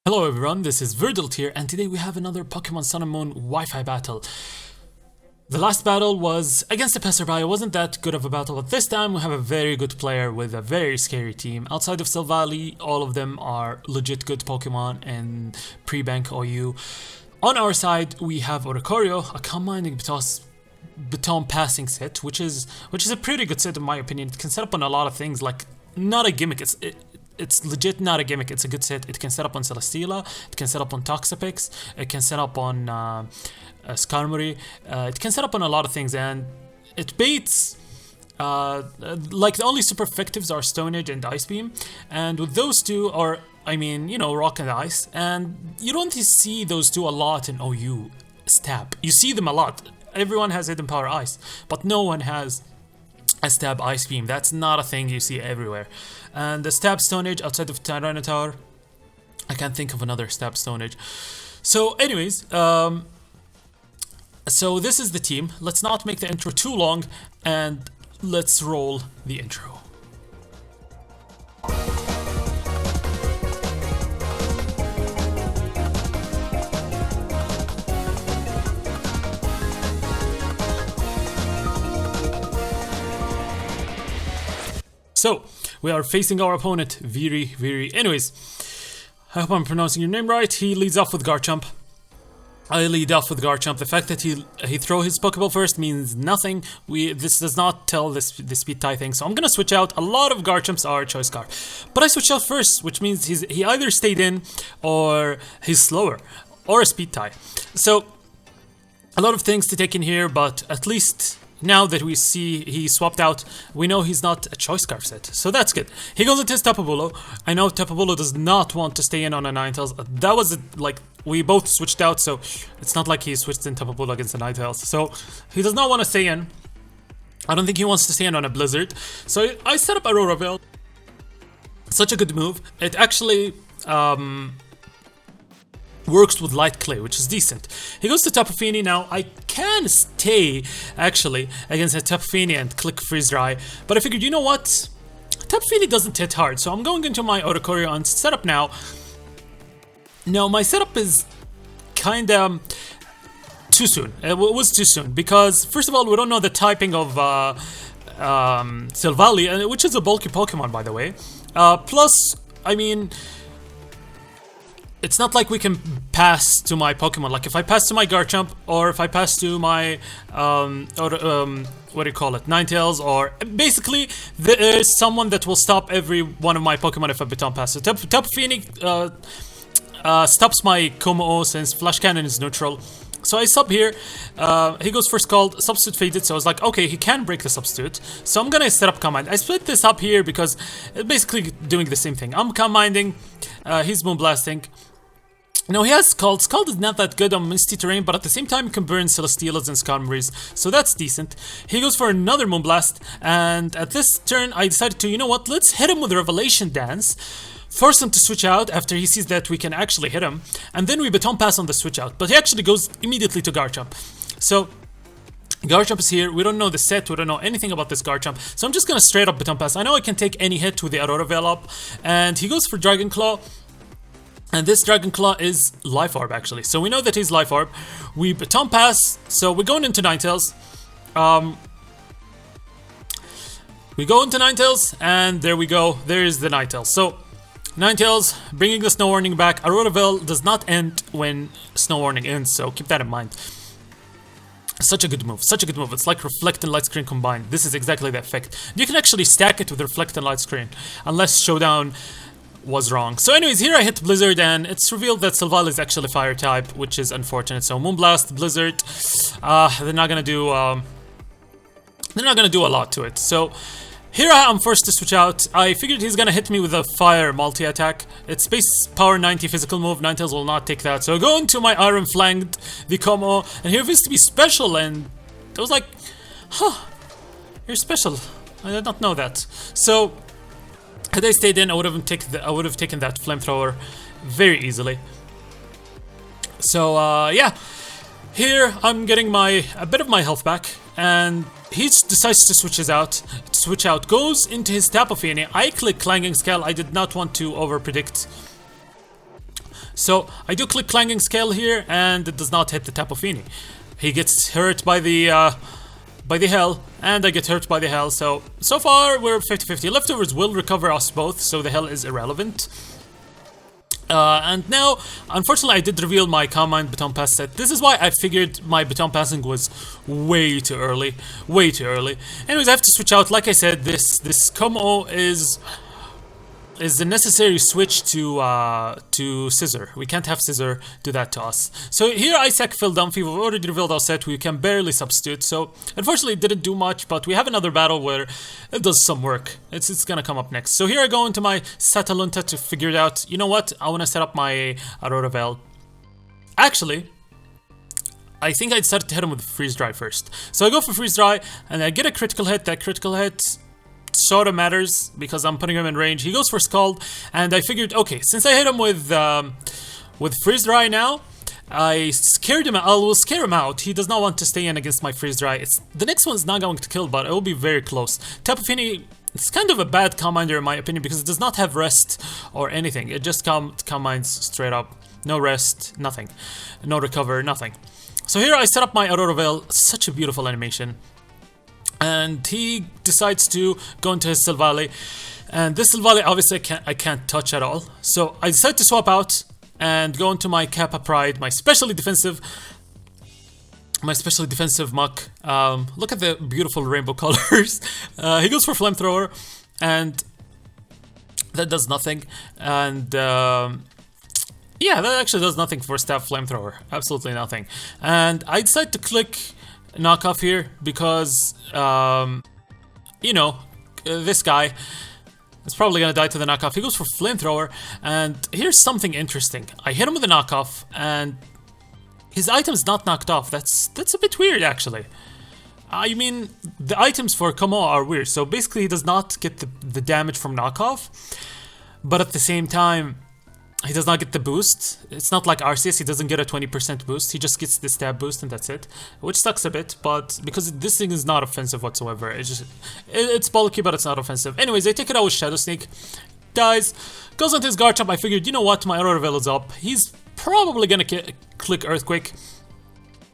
Hello everyone, this is Verdalt here, and today we have another Pokemon Sun and Moon Wi-Fi battle. The last battle was against the Passerby. It wasn't that good of a battle, but this time we have a very good player with a very scary team. Outside of Silvally, all of them are legit good Pokemon and pre-bank OU. On our side, we have Oricorio, a commanding baton passing set, which is a pretty good set in my opinion. It can set up on a lot of things, like not a gimmick. It's legit not a gimmick. It's a good set. It can set up on Celesteela. It can set up on Toxapex. It can set up on Skarmory. It can set up on a lot of things, and it baits. Like the only super effectives are Stone Edge and Ice Beam, and with those two, or I mean, you know, Rock and Ice, and you don't see those two a lot in OU stab. You see them a lot. Everyone has Hidden Power Ice, but no one has a stab Ice Beam. That's not a thing you see everywhere. And the stab Stone Edge outside of Tyranitar, I can't think of another stab Stone Edge. So anyways, so this is the team. Let's not make the intro too long, and let's roll the intro. So, we are facing our opponent, Viri. Anyways, I hope I'm pronouncing your name right. He leads off with Garchomp. I lead off with Garchomp. The fact that he throw his Pokeball first means nothing. This does not tell the speed tie thing. So I'm gonna switch out. A lot of Garchomps are Choice Scar, but I switched out first, which means he either stayed in or he's slower or a speed tie. So a lot of things to take in here, but at least now that we see he swapped out, we know he's not a Choice Scarf set, so that's good. He goes into his Tapu Bulu. I know Tapu Bulu does not want to stay in on a Ninetails. That was like, we both switched out, so it's not like he switched in Tapu Bulu against the Ninetails. So he does not want to stay in. I don't think he wants to stay in on a Blizzard. So I set up Aurora Veil. Such a good move. It actually works with Light Clay, which is decent. He goes to Tapu Fini. Now I can stay actually against a Tapu Fini and click Freeze Dry, but I figured, you know what, Tapu Fini doesn't hit hard, so I'm going into my Oricorio on setup now. Now my setup is kinda too soon. It was too soon because first of all, we don't know the typing of Silvally, which is a bulky Pokemon, by the way. Plus, I mean, it's not like we can pass to my Pokemon. Like if I pass to my Garchomp, or if I pass to my what do you call it, Ninetails, or basically there's someone that will stop every one of my Pokemon if I baton pass. So Tapu Fini stops my Kumo-O since Flash Cannon is neutral. So I sub here. He goes first called, substitute faded, so I was like, okay, he can break the substitute. So I'm gonna set up command. I split this up here because it's basically doing the same thing. I'm commanding, he's Moonblasting. Now he has Scald. Scald is not that good on Misty Terrain, but at the same time he can burn Celesteelas and Skarmories, so that's decent. He goes for another Moonblast, and at this turn I decided to, you know what, let's hit him with Revelation Dance. Force him to switch out after he sees that we can actually hit him, and then we baton pass on the switch out, but he actually goes immediately to Garchomp. So Garchomp is here. We don't know the set, we don't know anything about this Garchomp, so I'm just gonna straight up baton pass. I know I can take any hit with the Aurora Veil up, and he goes for Dragon Claw. And this Dragon Claw is Life Orb actually, so we know that he's Life Orb. We baton pass, so we're going into Ninetails. We go into Ninetails, and there we go. There is the Ninetails. So Ninetails bringing the Snow Warning back. Aurora Veil does not end when Snow Warning ends, so keep that in mind. Such a good move, such a good move. It's like Reflect and Light Screen combined. This is exactly the effect. You can actually stack it with Reflect and Light Screen, unless Showdown was wrong. So anyways, here I hit Blizzard, and it's revealed that Silvally is actually Fire type, which is unfortunate. So Moonblast, Blizzard, they're not gonna do a lot to it. So here I'm forced to switch out. I figured he's gonna hit me with a Fire multi-attack. It's Space Power 90 physical move. Ninetales will not take that. So I go into my Iron Flanked, the Como, and he reveals to be special, and I was like, huh, you're special. I did not know that. So had I stayed in, I would have taken that Flamethrower very easily. So yeah, here I'm getting a bit of my health back, and he decides to switch out, goes into his Tapu Fini. I click Clanging Scale. I did not want to over predict So I do click Clanging Scale here, and it does not hit the Tapu Fini. He gets hurt by the Hell, and I get hurt by the Hell. So far we're 50-50. Leftovers will recover us both, so the Hell is irrelevant. And now, unfortunately, I did reveal my Combine Baton Pass set. This is why I figured my Baton Passing was way too early. Way too early. Anyways, I have to switch out. Like I said, this Como is the necessary switch to Scissor. We can't have Scissor do that to us. So here I sack Phil Dunphy. We've already revealed our set. We can barely substitute. So unfortunately it didn't do much, but we have another battle where it does some work. It's gonna come up next. So here I go into my Satalunta to figure it out. You know what? I wanna set up my Aurora Veil. Actually, I think I decided to hit him with Freeze Dry first. So I go for Freeze Dry and I get a critical hit. That critical hit sort of matters because I'm putting him in range. He goes for Scald, and I figured, okay, since I hit him with Freeze Dry now, I scared him. I will scare him out. He does not want to stay in against my Freeze Dry. The next one's not going to kill, but it will be very close. Tapu Fini, it's kind of a bad commander in my opinion because it does not have rest or anything. It just combines straight up. No rest, nothing. No recover, nothing. So here I set up my Aurora Veil. Such a beautiful animation. And he decides to go into his Silvally, and this Silvally obviously I can't touch at all. So I decide to swap out and go into my Kappa Pride, my specially defensive Muck. Look at the beautiful rainbow colors. He goes for Flamethrower, and that does nothing. And yeah, that actually does nothing for Staff Flamethrower. Absolutely nothing. And I decide to click Knockoff here because you know, this guy is probably gonna die to the Knockoff. He goes for Flamethrower, and here's something interesting. I hit him with a Knockoff, and his item's not knocked off. That's a bit weird, actually. I mean, the items for Como are weird. So basically, he does not get the damage from Knockoff, but at the same time, he does not get the boost. It's not like Arceus, he doesn't get a 20% boost. He just gets the stab boost and that's it. Which sucks a bit, but because this thing is not offensive whatsoever. It's bulky, but it's not offensive. Anyways, I take it out with Shadow Sneak. Dies. Goes onto his Garchomp. I figured, you know what, my Aurora Veil is up. He's probably gonna click Earthquake.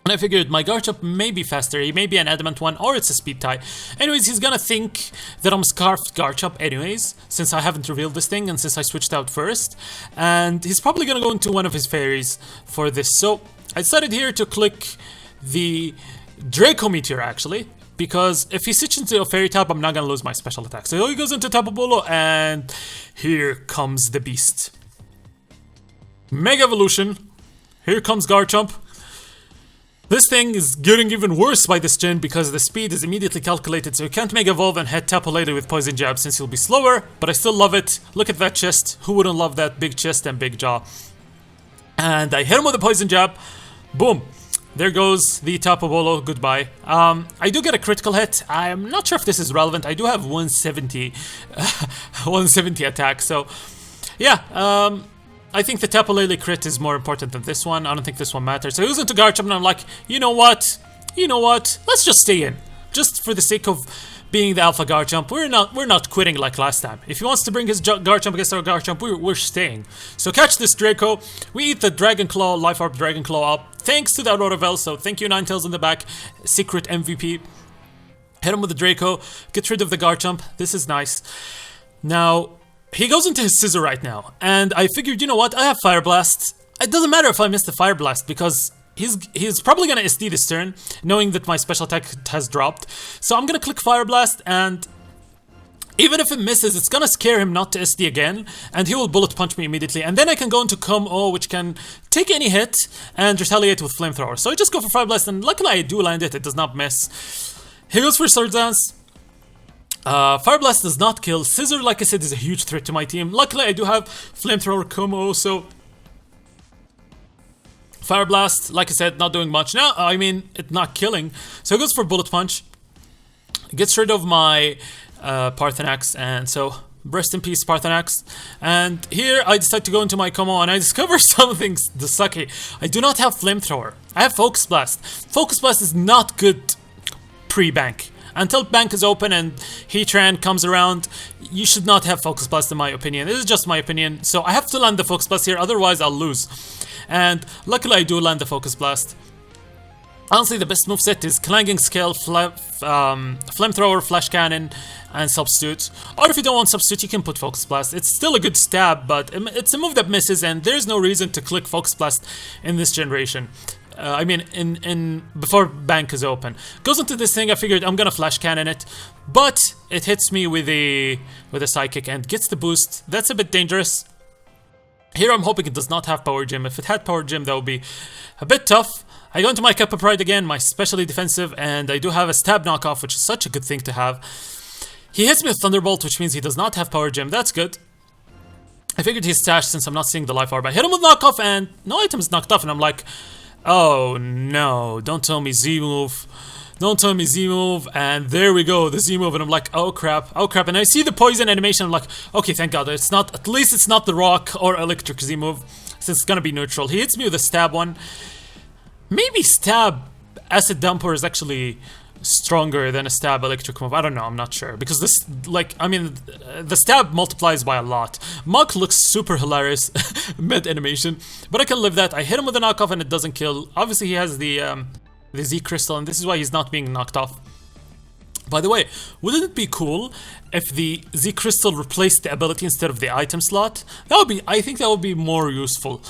And I figured my Garchomp may be faster, he may be an Adamant one, or it's a Speed tie. Anyways, he's gonna think that I'm Scarfed Garchomp anyways, since I haven't revealed this thing and since I switched out first. And he's probably gonna go into one of his fairies for this. So I decided here to click the Draco Meteor actually, because if he switches into a fairy type, I'm not gonna lose my special attack. So he goes into Tapu Bolo, and here comes the beast. Mega Evolution. Here comes Garchomp. This thing is getting even worse by this gen because the speed is immediately calculated, so you can't Mega Evolve and head Tapu later with Poison Jab since he'll be slower, but I still love it. Look at that chest. Who wouldn't love that big chest and big jaw? And I hit him with a Poison Jab. Boom. There goes the Tapu Bolo. Goodbye. I do get a critical hit. I'm not sure if this is relevant. I do have 170 170 attack, so yeah, I think the Tapu Lele crit is more important than this one. I don't think this one matters. So he goes into Garchomp, and I'm like, you know what? Let's just stay in. Just for the sake of being the Alpha Garchomp. We're not quitting like last time. If he wants to bring his Garchomp against our Garchomp, we're staying. So catch this Draco. We eat the Dragon Claw, Life Orb Dragon Claw up. Thanks to the Aurora Veil, so thank you Ninetails in the back. Secret MVP. Hit him with the Draco. Get rid of the Garchomp. This is nice. Now, he goes into his Scissor right now, and I figured, you know what, I have Fire Blast. It doesn't matter if I miss the Fire Blast, because he's probably gonna SD this turn, knowing that my special attack has dropped. So I'm gonna click Fire Blast, and even if it misses, it's gonna scare him not to SD again, and he will Bullet Punch me immediately, and then I can go into Como, which can take any hit, and retaliate with Flamethrower. So I just go for Fire Blast, and luckily I do land it, it does not miss. He goes for Sword Dance. Fire Blast does not kill. Scissor, like I said, is a huge threat to my team. Luckily, I do have Flamethrower Como, so Fire Blast, like I said, not doing much. Now, I mean, it's not killing. So it goes for Bullet Punch. Gets rid of my Parthenax, and so rest in peace, Parthenax. And here, I decide to go into my Como, and I discover something sucky. I do not have Flamethrower. I have Focus Blast. Focus Blast is not good pre-bank. Until bank is open and Heatran comes around, you should not have Focus Blast in my opinion. This is just my opinion. So I have to land the Focus Blast here, otherwise I'll lose. And luckily I do land the Focus Blast. Honestly, the best moveset is Clanging Scale, Flamethrower, Flash Cannon, and Substitute. Or if you don't want Substitute, you can put Focus Blast. It's still a good stab, but it's a move that misses, and there's no reason to click Focus Blast in this generation. I mean, in before bank is open. Goes into this thing, I figured I'm gonna Flash Cannon it, but it hits me with a Psychic and gets the boost. That's a bit dangerous. Here I'm hoping it does not have Power Gym. If it had Power Gym, that would be a bit tough. I go into my Cup of Pride again, my specially defensive, and I do have a Stab knockoff, which is such a good thing to have. He hits me with Thunderbolt, which means he does not have Power Gym. That's good. I figured he's stashed since I'm not seeing the Life Orb. I hit him with knockoff, and no item is knocked off, and I'm like, oh no, don't tell me Z move. Don't tell me Z move, and there we go, the Z move, and I'm like, oh crap, and I see the poison animation, I'm like, okay, thank god, it's not, at least it's not the rock or electric Z move, since it's gonna be neutral. He hits me with a stab one. Maybe stab acid dumper is actually stronger than a stab electric move. I don't know, I'm not sure, because this, like, I mean, the stab multiplies by a lot. Muk looks super hilarious mid animation, but I can live that. I hit him with a knockoff and it doesn't kill. Obviously he has the Z crystal, and this is why he's not being knocked off. By the way, wouldn't it be cool if the Z crystal replaced the ability instead of the item slot? That would be, I think that would be more useful.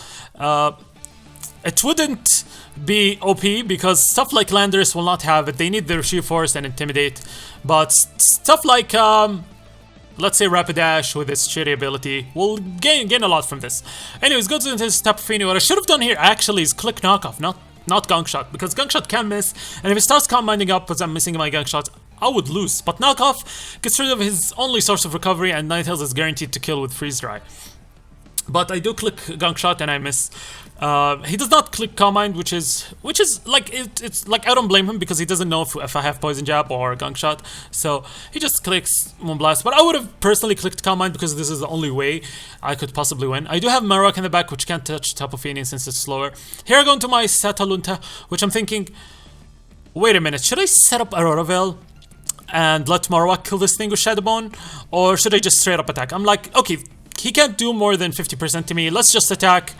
It wouldn't be OP because stuff like Landorus will not have it. They need their Sheer Force and Intimidate, but stuff like let's say Rapidash with its shitty ability will gain a lot from this. Anyways, goes into his Tapu Fini. What I should have done here actually is click knockoff, not Gunk Shot, because Gunk Shot can miss, and if it starts combinding up because I'm missing my Gunk Shot, I would lose. But knockoff gets rid of his only source of recovery, and Ninetails is guaranteed to kill with Freeze Dry. But I do click Gunk Shot and I miss. He does not click Combine, which is like, it's like, I don't blame him because he doesn't know if I have Poison Jab or Gunk Shot, so he just clicks Moonblast. But I would have personally clicked Combine because this is the only way I could possibly win. I do have Marowak in the back, which can't touch Tapu Fini since it's slower. Here I go into my Satalunta, which I'm thinking, wait a minute, should I set up Aurora Veil and let Marowak kill this thing with Shadow Bone, or should I just straight up attack? I'm like, okay, he can't do more than 50% to me, let's just attack.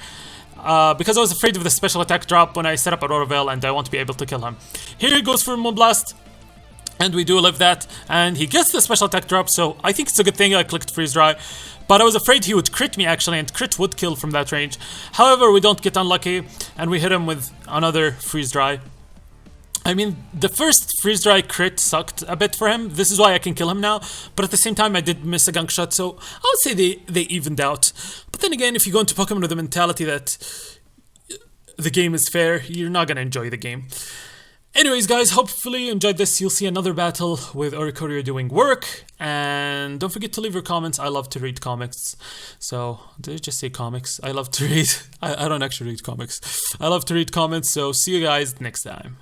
Because I was afraid of the special attack drop when I set up Aurora Veil and I want to be able to kill him. Here he goes for Moonblast, and we do live that, and he gets the special attack drop, so I think it's a good thing I clicked Freeze Dry. But I was afraid he would crit me actually, and crit would kill from that range. However, we don't get unlucky, and we hit him with another Freeze Dry. I mean, the first Freeze Dry crit sucked a bit for him. This is why I can kill him now. But at the same time, I did miss a Gunk Shot, so I would say they evened out. But then again, if you go into Pokemon with the mentality that the game is fair, you're not gonna enjoy the game. Anyways, guys, hopefully you enjoyed this. You'll see another battle with Oricorio doing work. And don't forget to leave your comments. I love to read comics. So, did I just say comics? I love to read. I don't actually read comics. I love to read comments, so see you guys next time.